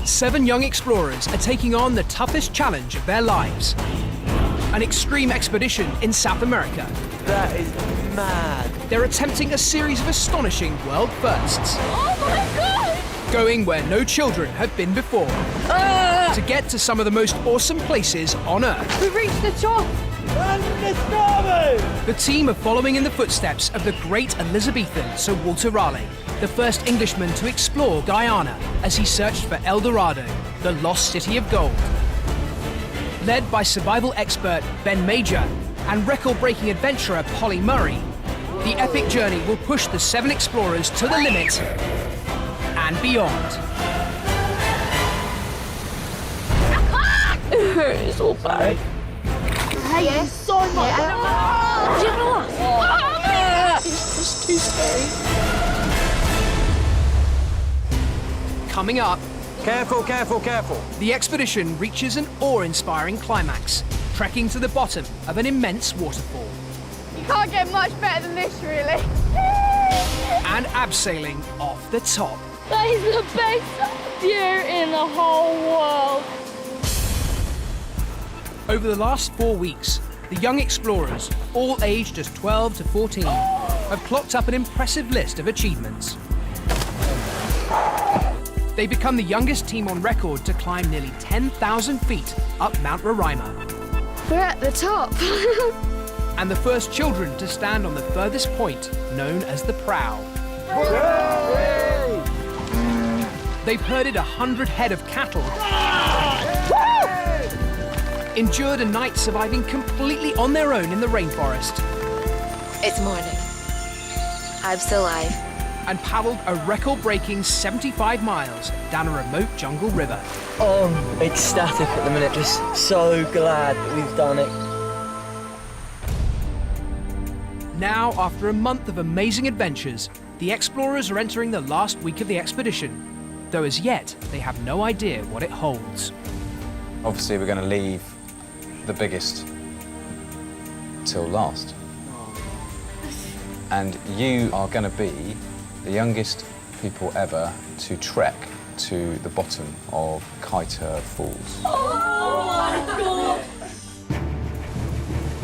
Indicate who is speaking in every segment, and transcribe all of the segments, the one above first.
Speaker 1: 7 young explorers are taking on the toughest challenge of their lives. An extreme expedition in South America.
Speaker 2: That is mad.
Speaker 1: They're attempting a series of astonishing world firsts.
Speaker 3: Oh my God!
Speaker 1: Going where no children have been before. To get to some of the most awesome places on Earth.
Speaker 3: We've reached the top!
Speaker 1: The team are following in the footsteps of the great Elizabethan Sir Walter Raleigh, the first Englishman to explore Guyana as he searched for El Dorado, the lost city of gold. Led by survival expert Ben Major and record-breaking adventurer Polly Murray, the epic journey will push the 7 explorers to the limit and beyond.
Speaker 3: It hurts so bad. I hate you so much. Do you know what? It's just too scary.
Speaker 1: Coming up,
Speaker 2: Careful, careful, careful.
Speaker 1: the expedition reaches an awe-inspiring climax, trekking to the bottom of an immense waterfall
Speaker 3: You can't get much better than this, really.
Speaker 1: and abseiling off the top.
Speaker 3: That is the best view in the whole world.
Speaker 1: Over the last 4 weeks, the young explorers, all aged just 12 to 14, have clocked up an impressive list of achievements. They become the youngest team on record to climb nearly 10,000 feet up Mount Roraima,
Speaker 3: We're at the top.
Speaker 1: and the first children to stand on the furthest point, known as the prow. They've herded 100 head of cattle, endured a night surviving completely on their own in the rainforest,
Speaker 4: It's morning. I'm still alive.
Speaker 1: and paddled a record-breaking 75 miles down a remote jungle river.
Speaker 2: I'm ecstatic at the minute, just so glad that we've done it.
Speaker 1: Now, after a month of amazing adventures, the explorers are entering the last week of the expedition, though as yet they have no idea what it holds.
Speaker 5: Obviously, we're going to leave the biggest till last. And you are going to be the youngest people ever to trek to the bottom of Kaita Falls.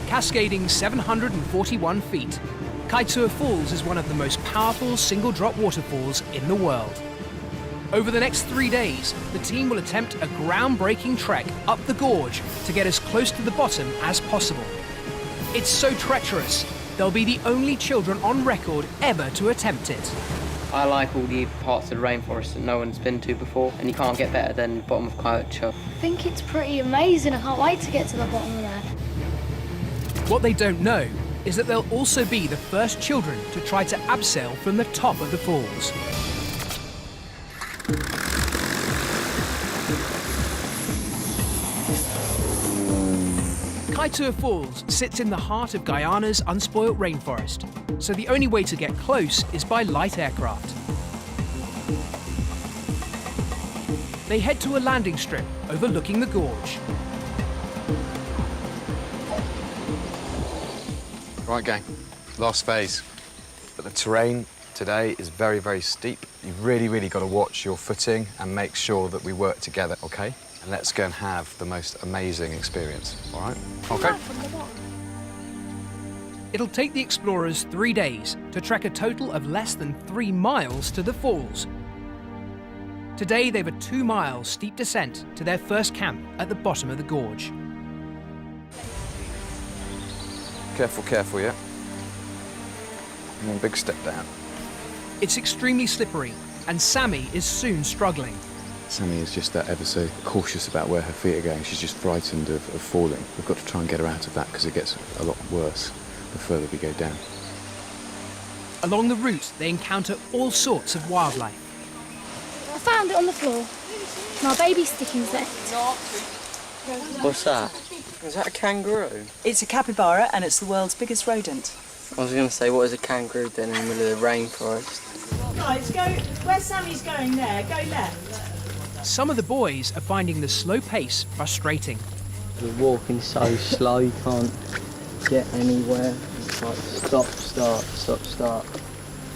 Speaker 1: Cascading 741 feet, Kaita Falls is one of the most powerful single-drop waterfalls in the world. Over the next 3 days, the team will attempt a groundbreaking trek up the gorge to get as close to the bottom as possible. It's so treacherous, they'll be the only children on record ever to attempt it.
Speaker 6: I like all the parts of the rainforest that no one's been to before, and you can't get better than the bottom of Kaita.
Speaker 7: I think it's pretty amazing. I can't wait to get to the bottom of there.
Speaker 1: What they don't know is that they'll also be the first children to try to abseil from the top of the falls. Kaita Falls sits in the heart of Guyana's unspoilt rainforest, so the only way to get close is by light aircraft. They head to a landing strip overlooking the gorge.
Speaker 8: Right, gang, last phase. But the terrain today is very, very steep. You've really got to watch your footing and make sure that we work together, OK? And let's go and have the most amazing experience, all right? OK?
Speaker 1: It'll take the explorers 3 days to trek a total of less than 3 miles to the falls. Today, they've a 2-mile steep descent to their first camp at the bottom of the gorge.
Speaker 8: Careful, yeah? And one big step down.
Speaker 1: It's extremely slippery, and Sammy is soon struggling.
Speaker 9: Sammy is just that ever so cautious about where her feet are going. She's just frightened of falling. We've got to try and get her out of that because it gets a lot worse the further we go down.
Speaker 1: Along the route, they encounter all sorts of wildlife.
Speaker 7: I found it on the floor. My baby sticking there.
Speaker 6: What's that? Is that a kangaroo?
Speaker 10: It's a capybara and it's the world's biggest rodent.
Speaker 6: I was going to say, what is a kangaroo then in the middle of the rainforest?
Speaker 10: Guys, go where Sammy's going there. Go left.
Speaker 1: Some of the boys are finding the slow pace frustrating.
Speaker 6: You're walking so slow, you can't get anywhere. It's like stop, start, stop, start.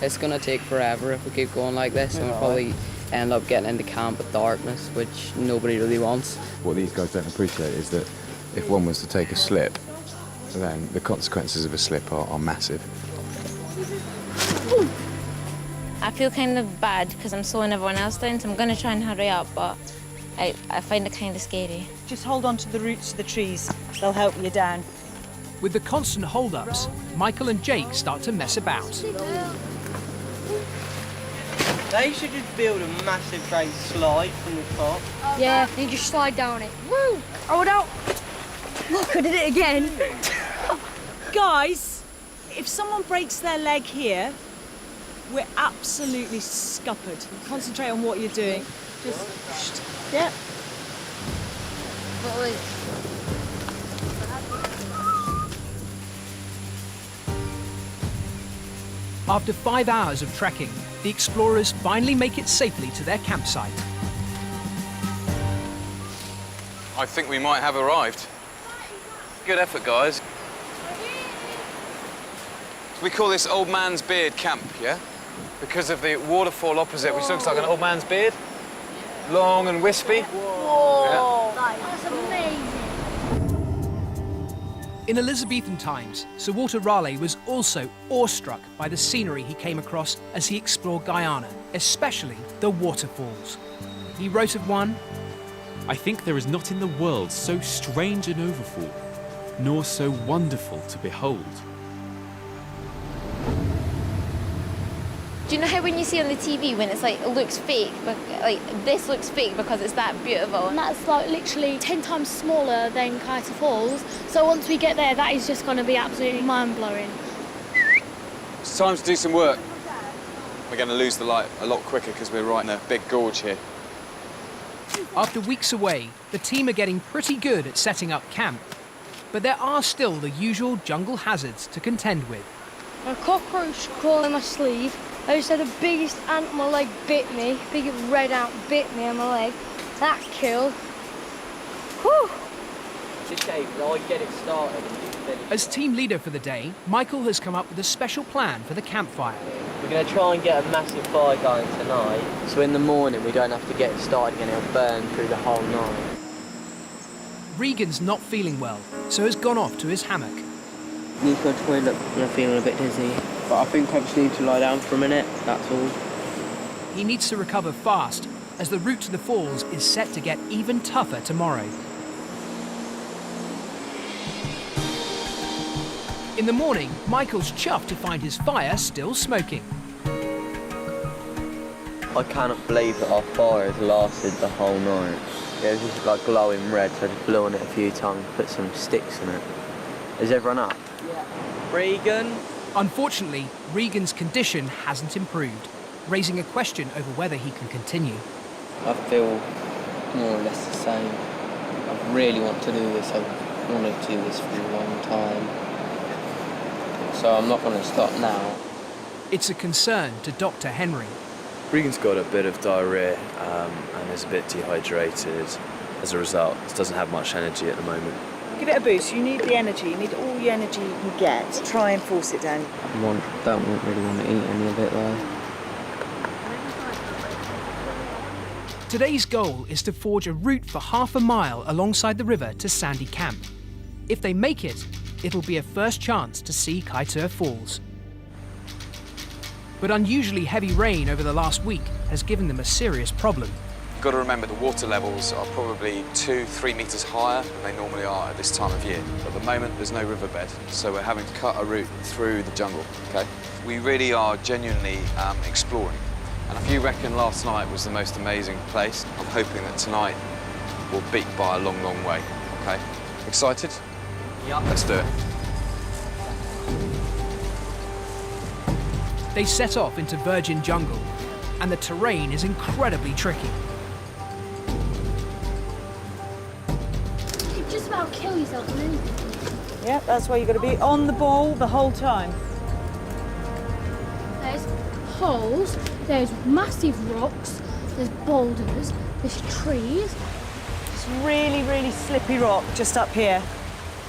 Speaker 6: It's going to take forever if we keep going like this, and we'll probably end up getting into camp with darkness, which nobody really wants.
Speaker 9: What these guys don't appreciate is that if one was to take a slip, then the consequences of a slip are massive.
Speaker 3: I feel kind of bad because I'm slowing everyone else down, so I'm going to try and hurry up, but I find it kind of scary.
Speaker 10: Just hold on to the roots of the trees. They'll help you down.
Speaker 1: With the constant hold-ups, Michael and Jake start to mess about.
Speaker 2: They should just build a massive great slide from the top.
Speaker 7: Yeah, and you just slide down it. Woo! Oh, no! Look, I did it again.
Speaker 10: Guys, if someone breaks their leg here, we're absolutely scuppered. Concentrate on what you're doing. Just, yeah.
Speaker 3: But, like,
Speaker 1: After 5 hours of trekking, the explorers finally make it safely to their campsite.
Speaker 8: I think we might have arrived. Good effort, guys. We call this Old Man's Beard Camp, yeah? Because of the waterfall opposite, which looks like an old man's beard. Long and wispy.
Speaker 7: whoa! Yeah. That's amazing.
Speaker 1: In Elizabethan times, Sir Walter Raleigh was also awestruck by the scenery he came across as he explored Guyana, especially the waterfalls. He wrote of one,
Speaker 11: "I think there is not in the world so strange an overfall, nor so wonderful to behold."
Speaker 3: Do you know how when you see on the TV when it's like, it looks fake, but like this looks fake because it's that beautiful?
Speaker 7: And that's like literally 10 times smaller than Kaiser Falls. So once we get there, that is just going to be absolutely mind-blowing.
Speaker 8: It's time to do some work. We're going to lose the light a lot quicker because we're right in a big gorge here.
Speaker 1: after weeks away, the team are getting pretty good at setting up camp. But there are still the usual jungle hazards to contend with.
Speaker 7: A cockroach crawled in my sleeve. I just had the biggest ant on my leg bit me. Big red ant bit me on my leg. That killed. Whew.
Speaker 2: It's a shame, I get it started and you finish.
Speaker 1: As team leader for the day, Michael has come up with a special plan for the campfire.
Speaker 2: We're going to try and get a massive fire going tonight, so in the morning we don't have to get it started and it'll burn through the whole night.
Speaker 1: Regan's not feeling well, so has gone off to his hammock.
Speaker 2: Need to go to the toilet and I'm feeling a bit dizzy. But I think I just need to lie down for a minute, that's all.
Speaker 1: He needs to recover fast, as the route to the falls is set to get even tougher tomorrow. In the morning, Michael's chuffed to find his fire still smoking.
Speaker 2: I cannot believe that our fire has lasted the whole night. It was just like glowing red, so I just blew on it a few times, put some sticks in it. Is everyone up? Yeah. Regan?
Speaker 1: Unfortunately, Regan's condition hasn't improved, raising a question over whether he can continue.
Speaker 2: I feel more or less the same. I really want to do this. I've wanted to do this for a long time. So I'm not going to stop now.
Speaker 1: It's a concern to Dr. Henry.
Speaker 12: Regan's got a bit of diarrhea and is a bit dehydrated. As a result, he doesn't have much energy at the moment.
Speaker 10: Give it a boost. You need the energy. You need all the energy you can get. Try and force it down.
Speaker 2: I don't really want to eat any of it though.
Speaker 1: Today's goal is to forge a route for half a mile alongside the river to Sandy Camp. If they make it, it'll be a first chance to see Kaiser Falls. But unusually heavy rain over the last week has given them a serious problem.
Speaker 8: You've got to remember the water levels are probably 2-3 metres higher than they normally are at this time of year. At the moment, there's no riverbed, so we're having to cut a route through the jungle, okay? We really are genuinely exploring. And if you reckon last night was the most amazing place, I'm hoping that tonight will beat by a long, long way, okay? Excited?
Speaker 2: Yeah.
Speaker 8: Let's do it.
Speaker 1: They set off into virgin jungle, and the terrain is incredibly tricky.
Speaker 7: You could just about kill yourself on anything.
Speaker 10: Yeah, that's why you've got to be on the ball the whole time.
Speaker 7: There's holes, there's massive rocks, there's boulders, there's trees.
Speaker 10: It's really, really slippy rock just up here.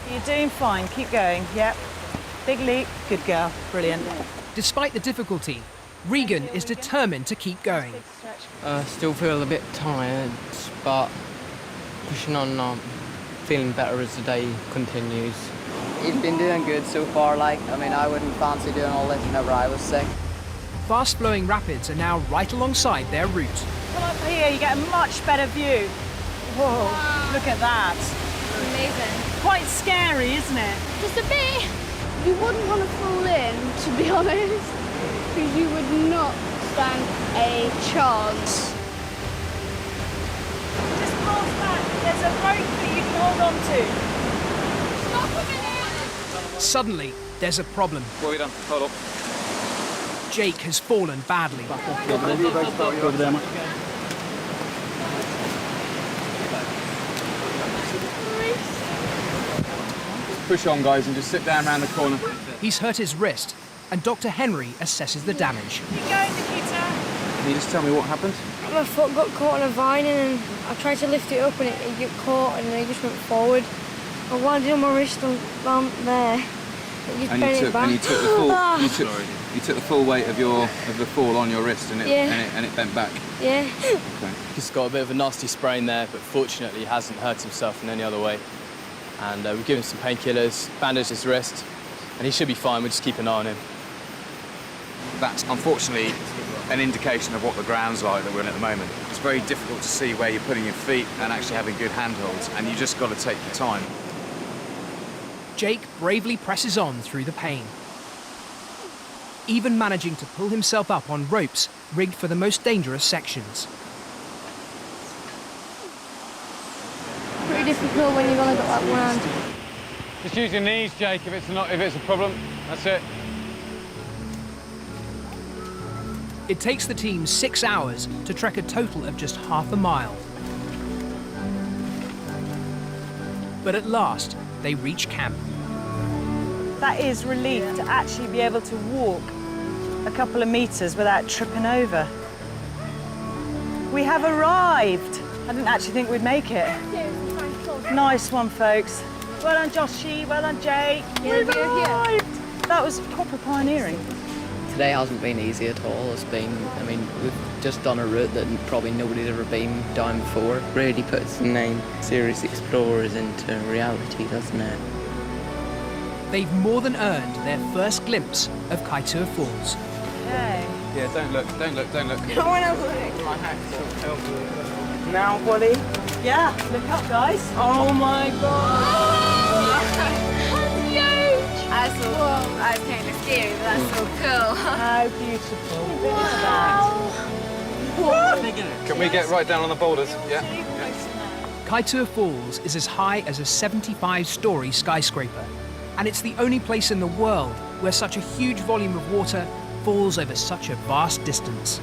Speaker 10: You're doing fine. Keep going. Yep. Big leap. Good girl. Brilliant.
Speaker 1: Despite the difficulty, Regan is determined to keep going.
Speaker 6: Still feel a bit tired, but pushing on, feeling better as the day continues. He's been doing good so far, like, I mean, I wouldn't fancy doing all this whenever I was sick.
Speaker 1: Fast-flowing rapids are now right alongside their route.
Speaker 10: Come up here, you get a much better view. Whoa, look at that.
Speaker 3: Amazing.
Speaker 10: Quite scary, isn't it?
Speaker 3: Just a bit. You wouldn't want to fall in, to be honest, because you would not stand a chance.
Speaker 10: Just past that, there's a rope that you can hold on to.
Speaker 3: Stop a minute!
Speaker 1: Suddenly, there's a problem.
Speaker 5: What have you done? Hold up.
Speaker 1: Jake has fallen badly.
Speaker 9: Over there, mate.
Speaker 5: Push on, guys, and just sit down around the corner.
Speaker 1: He's hurt his wrist, and Dr. Henry assesses the damage.
Speaker 10: Keep going, Nikita.
Speaker 5: Can you just tell me what happened?
Speaker 7: My foot got caught on a vine and I tried to lift it up and it got caught and I just went forward. I landed on my wrist on there.
Speaker 5: And you took the full weight of the fall on your wrist, and it bent back.
Speaker 7: Yeah.
Speaker 5: Okay.
Speaker 13: He's got a bit of a nasty sprain there, but fortunately he hasn't hurt himself in any other way. And we've given him some painkillers, bandaged his wrist, and he should be fine. We'll just keep an eye on him.
Speaker 8: That's unfortunately an indication of what the ground's like that we're in at the moment. It's very difficult to see where you're putting your feet and actually having good handholds, and you just got to take your time.
Speaker 1: Jake bravely presses on through the pain, even managing to pull himself up on ropes rigged for the most dangerous sections.
Speaker 7: Pretty difficult when you've only got like one hand.
Speaker 5: Just use your knees, Jake, if it's a problem. That's it.
Speaker 1: It takes the team 6 hours to trek a total of just half a mile. But at last, they reach camp.
Speaker 10: That is relief to actually be able to walk a couple of metres without tripping over. We have arrived. I didn't actually think we'd make it. Nice one, folks. Well done, Joshy. Well done, Jake. We've arrived. That was proper pioneering.
Speaker 6: Today hasn't been easy at all. It's been, I mean, we've just done a route that probably nobody's ever been down before.
Speaker 2: Really puts the name Serious Explorers into reality, doesn't it?
Speaker 1: They've more than earned their first glimpse of Kaitoa Falls.
Speaker 10: Okay.
Speaker 5: Yeah, don't look.
Speaker 10: I want to look. Now, Wally? Yeah, look up, guys. Oh my God.
Speaker 3: That's huge!
Speaker 4: That's kind of scary, but that's so cool.
Speaker 10: How beautiful.
Speaker 3: Wow.
Speaker 5: Can we get right down on the boulders? Yeah.
Speaker 1: Kaitoa Falls is as high as a 75-story skyscraper, and it's the only place in the world where such a huge volume of water falls over such a vast distance.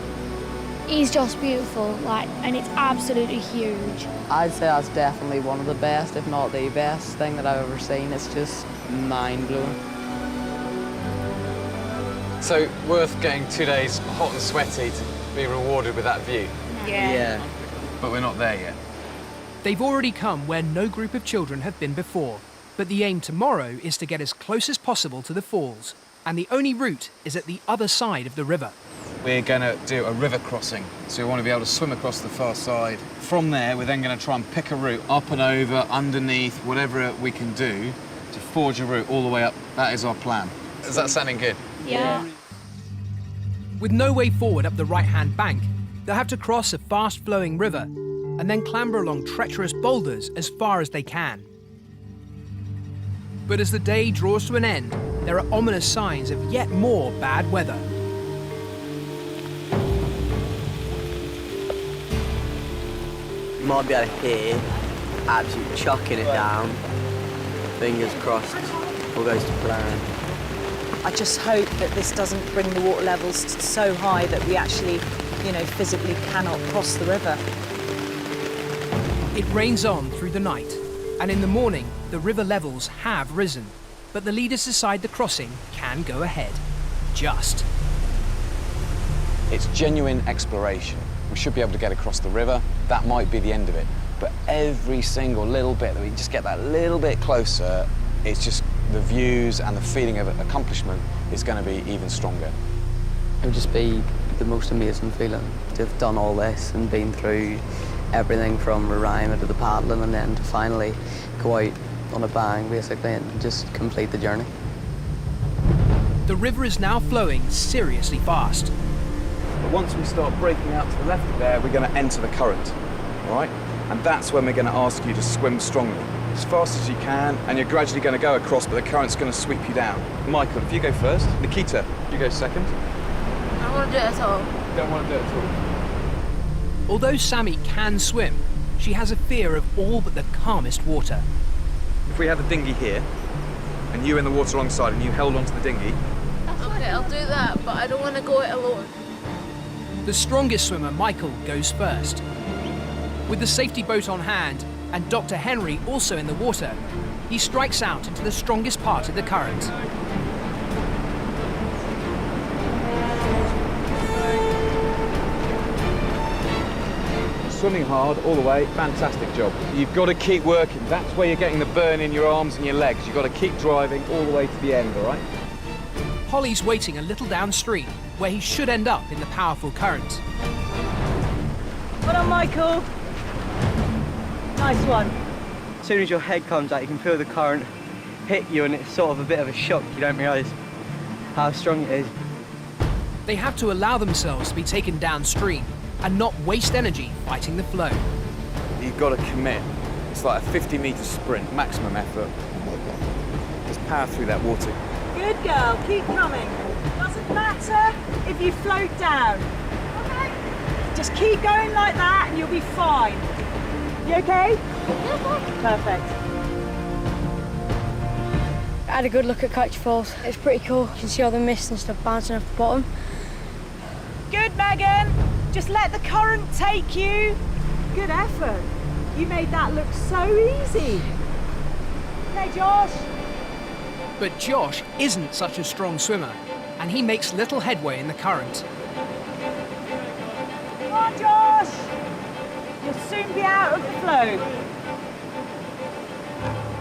Speaker 3: It's just beautiful, like, and it's absolutely huge.
Speaker 6: I'd say that's definitely one of the best, if not the best thing that I've ever seen. It's just mind-blowing.
Speaker 5: So, worth getting 2 days hot and sweaty to be rewarded with that view?
Speaker 2: Yeah.
Speaker 5: But we're not there yet.
Speaker 1: They've already come where no group of children have been before, but the aim tomorrow is to get as close as possible to the falls, and the only route is at the other side of the river.
Speaker 5: We're going to do a river crossing, so we want to be able to swim across the far side. From there, we're then going to try and pick a route up and over, underneath, whatever we can do to forge a route all the way up. That is our plan. Is that sounding good?
Speaker 3: Yeah.
Speaker 1: With no way forward up the right-hand bank, they'll have to cross a fast-flowing river and then clamber along treacherous boulders as far as they can. But as the day draws to an end, there are ominous signs of yet more bad weather.
Speaker 2: You might be able to hear absolutely chucking it down. Fingers crossed, all goes to plan.
Speaker 10: I just hope that this doesn't bring the water levels so high that we actually, physically cannot cross the river.
Speaker 1: It rains on through the night, and in the morning, the river levels have risen, but the leaders decide the crossing can go ahead. Just.
Speaker 5: It's genuine exploration. We should be able to get across the river. That might be the end of it. But every single little bit that we just get that little bit closer, it's just the views and the feeling of accomplishment is going to be even stronger.
Speaker 6: It would just be the most amazing feeling to have done all this and been through everything from Raleigh to the paddling and then to finally go out on a bang, basically, and just complete the journey.
Speaker 1: The river is now flowing seriously fast.
Speaker 8: But once we start breaking out to the left of there, we're going to enter the current, all right? And that's when we're going to ask you to swim strongly, as fast as you can, and you're gradually going to go across, but the current's going to sweep you down. Michael, if you go first. Nikita, you go second.
Speaker 4: I don't want to do it at all.
Speaker 8: Don't want to do it at all.
Speaker 1: Although Sammy can swim, she has a fear of all but the calmest water.
Speaker 8: If we have a dinghy here, and you in the water alongside, and you held onto the dinghy.
Speaker 4: Okay, I'll do that, but I don't want to go it alone.
Speaker 1: The strongest swimmer, Michael, goes first. With the safety boat on hand and Dr. Henry also in the water, he strikes out into the strongest part of the current.
Speaker 8: Swimming hard all the way, fantastic job. You've got to keep working. That's where you're getting the burn in your arms and your legs. You've got to keep driving all the way to the end, all right?
Speaker 1: Holly's waiting a little downstream, where he should end up in the powerful current.
Speaker 10: Well done, Michael. Nice one.
Speaker 6: As soon as your head comes out, you can feel the current hit you, and it's sort of a bit of a shock. You don't realise how strong it is.
Speaker 1: They have to allow themselves to be taken downstream and not waste energy fighting the flow.
Speaker 8: You've got to commit. It's like a 50-metre sprint, maximum effort. Just power through that water.
Speaker 10: Good girl, keep coming. Doesn't matter if you float down. Okay. Just keep going like that and you'll be fine. You okay? Perfect.
Speaker 7: I had a good look at Couch Falls. It's pretty cool. You can see all the mist and stuff bouncing off the bottom.
Speaker 10: Good, Megan. Just let the current take you. Good effort. You made that look so easy. Okay, Josh.
Speaker 1: But Josh isn't such a strong swimmer, and he makes little headway in the current.
Speaker 10: Come on, Josh. You'll soon be out of the flow.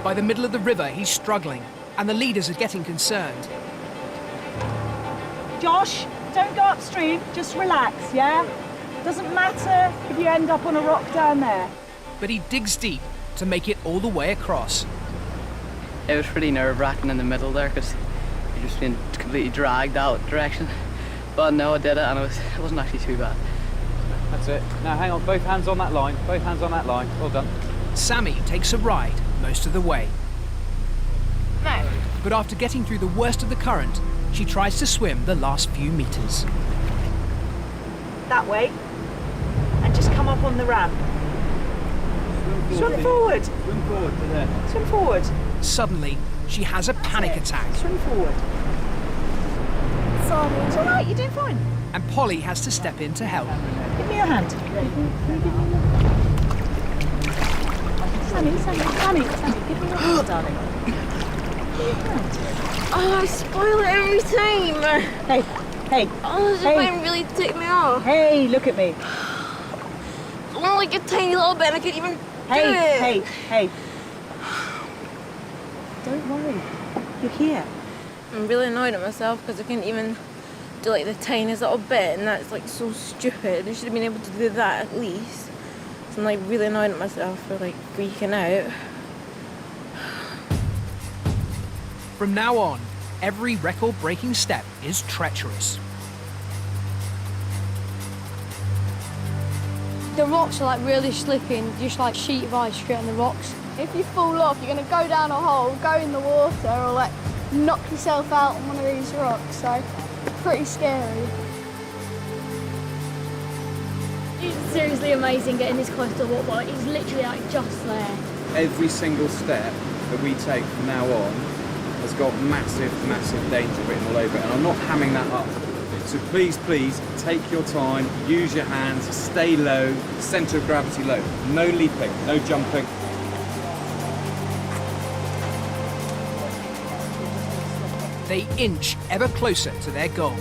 Speaker 1: By the middle of the river, he's struggling, and the leaders are getting concerned.
Speaker 10: Josh, don't go upstream. Just relax, yeah? Doesn't matter if you end up on a rock down there.
Speaker 1: But he digs deep to make it all the way across.
Speaker 6: It was pretty nerve-wracking in the middle there because you're just being completely dragged that direction. But no, I did it and it wasn't actually too bad.
Speaker 8: That's it. Now hang on, both hands on that line. Both hands on that line. Well done.
Speaker 1: Sammy takes a ride most of the way.
Speaker 4: No.
Speaker 1: But after getting through the worst of the current, she tries to swim the last few meters.
Speaker 10: That way. And just come up on the ramp. Swim forward.
Speaker 8: Swim forward to there.
Speaker 10: Swim forward.
Speaker 1: Suddenly, she has a panic attack.
Speaker 10: Swim forward. Sorry. It's all right, you're doing fine.
Speaker 1: And Polly has to step in to help.
Speaker 10: Give me your hand. Sammy, give me your hand, darling. Give me your hand.
Speaker 4: Oh, I spoil it every time.
Speaker 10: Hey.
Speaker 4: Oh, this is going really to take me off.
Speaker 10: Hey, look at me.
Speaker 4: It's only like a tiny little bit. I could even do it.
Speaker 10: Hey. Don't worry. You're here.
Speaker 4: I'm really annoyed at myself because I couldn't even do like the tiniest little bit, and that's like so stupid. I should have been able to do that at least. So I'm like really annoyed at myself for like freaking out.
Speaker 1: From now on, every record-breaking step is treacherous.
Speaker 7: The rocks are like really slippy and just like sheet of ice straight on the rocks.
Speaker 3: If you fall off, you're going to go down a hole, go in the water, or like knock yourself out on one of these rocks. So, pretty scary.
Speaker 14: It's seriously amazing getting this close to the water. It's literally like just there.
Speaker 8: Every single step that we take from now on has got massive danger written all over it, and I'm not hamming that up. So please, take your time, use your hands, stay low, centre of gravity low. No leaping, no jumping.
Speaker 1: They inch ever closer to their goal.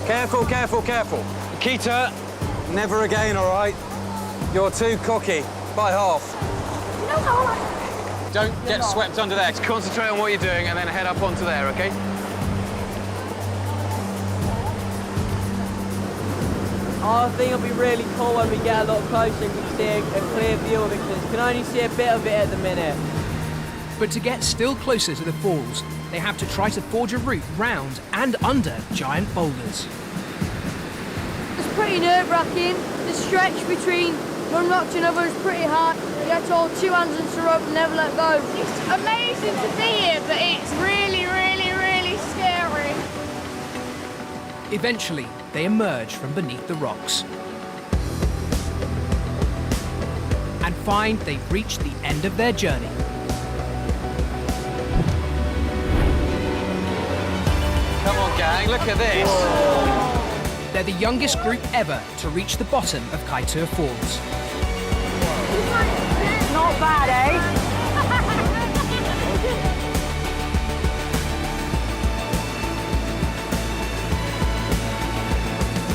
Speaker 8: Careful. Nikita, never again, all right? You're too cocky, by half.
Speaker 5: Don't get swept under there. Just concentrate on what you're doing and then head up onto there, OK?
Speaker 15: I think it'll be really cool when we get a lot closer and we can see a clear view of it, because you can only see a bit of it at the minute.
Speaker 1: But to get still closer to the falls, they have to try to forge a route round and under giant boulders.
Speaker 7: It's pretty nerve-wracking. The stretch between one rock to another is pretty hard. You have to hold two hands into the rope and never let go.
Speaker 3: It's amazing to be here, but it's really, really, really scary.
Speaker 1: Eventually, they emerge from beneath the rocks and find they've reached the end of their journey.
Speaker 5: Come on, gang, look at this.
Speaker 1: Whoa. They're the youngest group ever to reach the bottom of Kaitur Falls.
Speaker 10: Not bad, eh?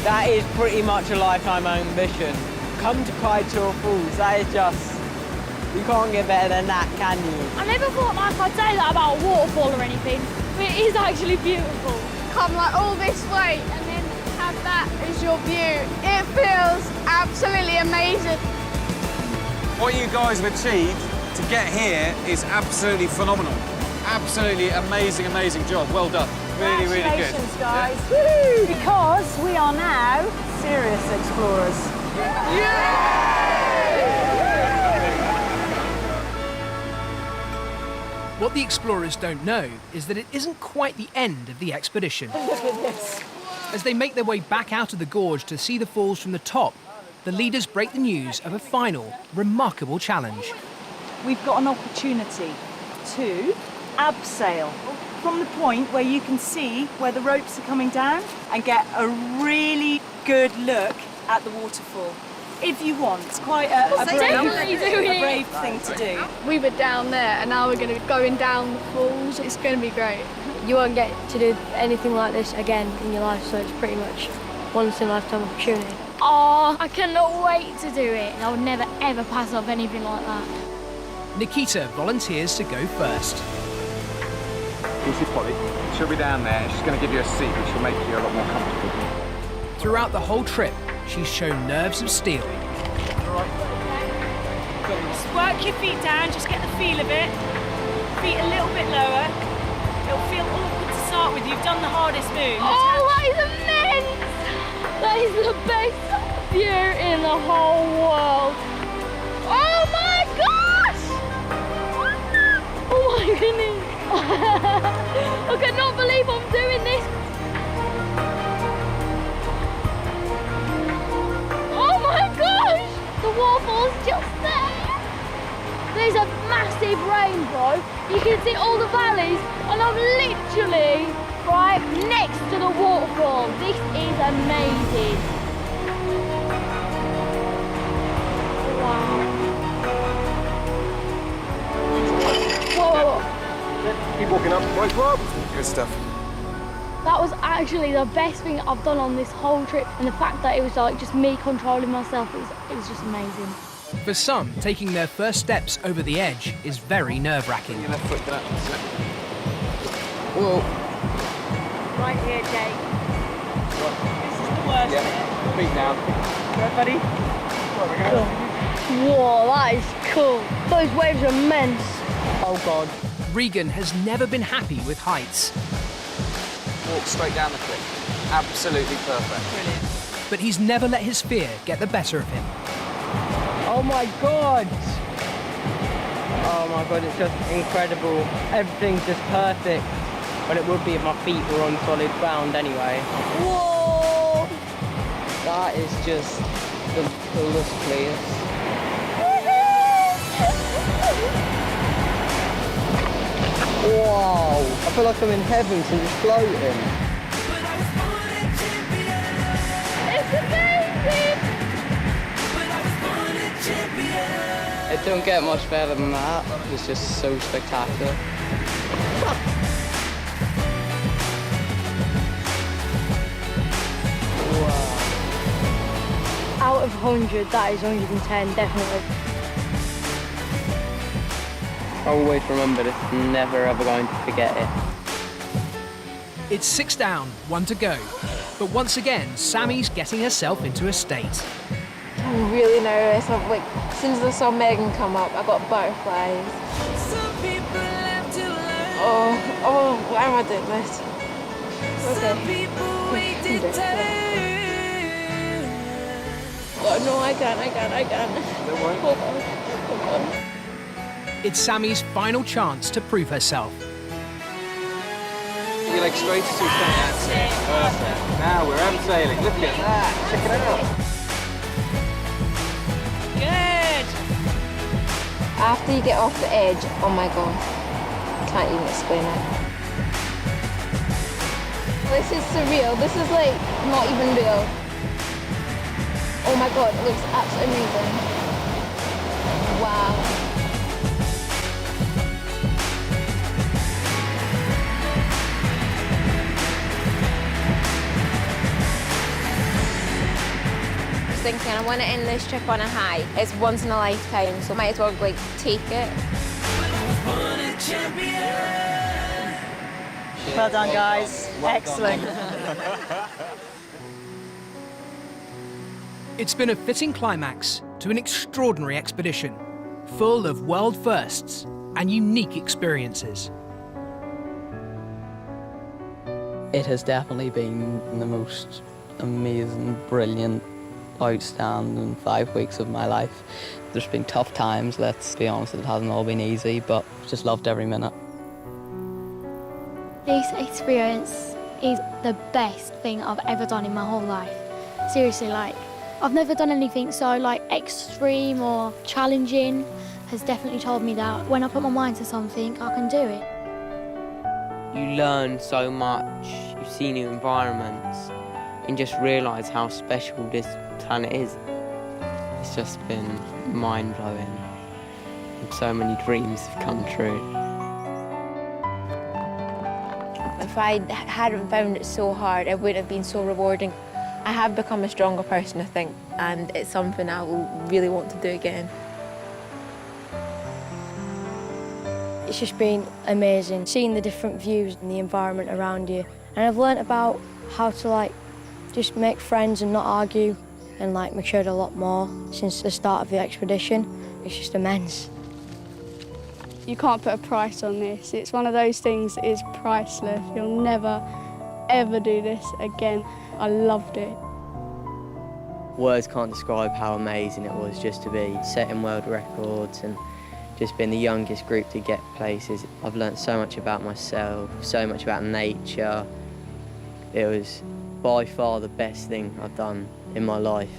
Speaker 15: That is pretty much a lifetime ambition. Come to Kaitur Falls, that is just... You can't get better than that, can you?
Speaker 14: I never thought like I'd say that about a waterfall or anything, but it is actually beautiful.
Speaker 3: Come like all this way and then have that as your view. It feels absolutely amazing.
Speaker 5: What you guys have achieved to get here is absolutely phenomenal. Absolutely amazing, amazing job. Well done. Really, really good.
Speaker 10: Congratulations, guys. Woo! Because we are now serious explorers.
Speaker 1: What the explorers don't know is that it isn't quite the end of the expedition.
Speaker 10: Look at this.
Speaker 1: As they make their way back out of the gorge to see the falls from the top, the leaders break the news of a final, remarkable challenge.
Speaker 10: We've got an opportunity to abseil from the point where you can see where the ropes are coming down and get a really good look at the waterfall. If you want, it's quite a brave thing to do.
Speaker 3: We were down there and now we're going to be going down the falls. It's going to be great.
Speaker 7: You won't get to do anything like this again in your life, so it's pretty much once in a lifetime opportunity.
Speaker 14: Oh, I cannot wait to do it. I would never ever pass off anything like that.
Speaker 1: Nikita volunteers to go first.
Speaker 5: You see Polly? She'll be down there. She's going to give you a seat, which will make you a lot more comfortable.
Speaker 1: Throughout the whole trip, she's shown nerves of steel.
Speaker 10: Just work your feet down, just get the feel of it. Feet a little bit lower. It'll feel awkward to start with. You've done the hardest move.
Speaker 14: Oh, that is immense! That is the best view in the whole world. Oh my gosh! Oh my goodness! I cannot believe I'm doing this. Oh my gosh! The waterfall's just there. There's a massive rainbow. You can see all the valleys, and I'm literally right next to the waterfall. This is amazing. Wow. Whoa.
Speaker 5: Keep walking up. Right, up. Good stuff.
Speaker 14: That was actually the best thing I've done on this whole trip, and the fact that it was like just me controlling myself, it was just amazing.
Speaker 1: For some, taking their first steps over the edge is very nerve-wracking.
Speaker 5: Your left foot down.
Speaker 10: Whoa. Right here, Jake. This is the worst bit.
Speaker 5: Feet down.
Speaker 10: Right, buddy?
Speaker 7: Whoa, that is cool. Those waves are immense.
Speaker 15: Oh, God.
Speaker 1: Regan has never been happy with heights.
Speaker 5: Walk straight down the cliff. Absolutely perfect.
Speaker 10: Brilliant.
Speaker 1: But he's never let his fear get the better of him.
Speaker 15: Oh, my God. Oh, my God, it's just incredible. Everything's just perfect. But it would be if my feet were on solid ground anyway.
Speaker 7: Whoa!
Speaker 15: That is just the coolest place. Wow, I feel like I'm in heaven, so just floating.
Speaker 14: It's amazing!
Speaker 15: It don't get much better than that. It's just so spectacular.
Speaker 7: Wow. Out of 100, that is 110, definitely.
Speaker 15: I'll always remember this, never ever going to forget it.
Speaker 1: It's 6 down, 1 to go. But once again, Sammy's getting herself into a state.
Speaker 4: I'm really nervous. As soon as I saw Megan come up, I got butterflies. Oh, why am I doing this? Okay. Oh no, I can't. Hold on.
Speaker 1: It's Sammy's final chance to prove herself.
Speaker 8: Your leg straight as you can. That's it. Perfect. Now we're abseiling. Look at that. Check it out.
Speaker 4: Good. After you get off the edge, oh my god, I can't even explain it. This is surreal. This is like not even real. Oh my god, it looks absolutely amazing. Wow. Thinking I want to end this trip on a high. It's once in a lifetime, so might as well like take it.
Speaker 10: Well done, guys. Excellent.
Speaker 1: It's been a fitting climax to an extraordinary expedition, full of world firsts and unique experiences.
Speaker 6: It has definitely been the most amazing, brilliant, outstanding 5 weeks of my life. There's been tough times, let's be honest, it hasn't all been easy, but just loved every minute.
Speaker 14: This experience is the best thing I've ever done in my whole life. Seriously, like, I've never done anything so like extreme or challenging. Has definitely told me that when I put my mind to something, I can do it.
Speaker 15: You learn so much, you see new environments, and just realise how special this planet is. It's just been mind-blowing. And so many dreams have come true.
Speaker 4: If I hadn't found it so hard, it wouldn't have been so rewarding. I have become a stronger person, I think, and it's something I will really want to do again.
Speaker 7: It's just been amazing, seeing the different views and the environment around you. And I've learnt about how to like just make friends and not argue, and like matured a lot more since the start of the expedition. It's just immense.
Speaker 3: You can't put a price on this. It's one of those things that is priceless. You'll never, ever do this again. I loved it.
Speaker 15: Words can't describe how amazing it was just to be setting world records and just being the youngest group to get places. I've learnt so much about myself, so much about nature. It was by far the best thing I've done in my life.